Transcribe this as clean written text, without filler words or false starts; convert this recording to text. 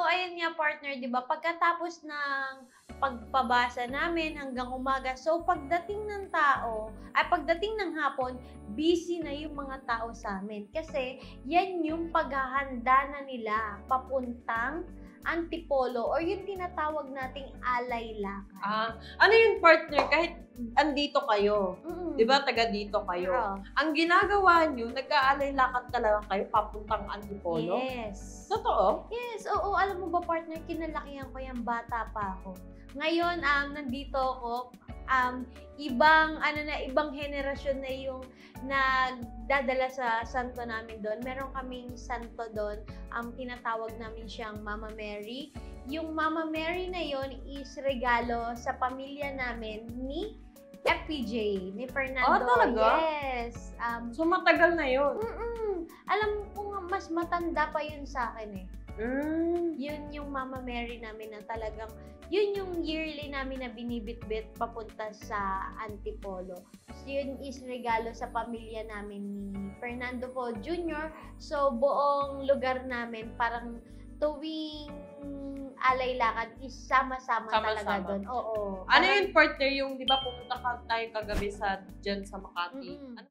ayan nga partner, 'di ba? Pagkatapos ng pagpabasa namin hanggang umaga. So, pagdating ng hapon, busy na yung mga tao sa amin. Kasi, yan yung paghahanda na nila papuntang Antipolo or yung tinatawag nating alay lakad. Ano yung partner, kahit andito kayo, Mm. di ba taga dito kayo, Oo. ang ginagawa nyo, nag-aalay lakad talaga kayo papuntang Antipolo? Yes. Totoo? Yes, oo. Alam mo ba, partner, kinalakihan ko yung bata pa ako. Ngayon, nandito ako, ibang henerasyon na yung nagdadala sa santo namin doon. Meron kaming santo doon, tinatawag namin siyang Mama Mary. Yung Mama Mary na yon is regalo sa pamilya namin ni FPJ, ni Fernando. Talaga? Yes. So, matagal na yun. Alam ko nga, mas matanda pa yun sa akin eh. Mm. Yun yung Mama Mary namin na talagang, yun yung yearly namin na binibitbit papunta sa Antipolo. So, yun is regalo sa pamilya namin ni Fernando Po Jr. So, buong lugar namin parang tuwing alay lakad is sama-sama talaga doon. Oo. Ano yung partner, yung di ba pumunta ka tayo kagabi dyan sa Makati? Mm-mm. Ano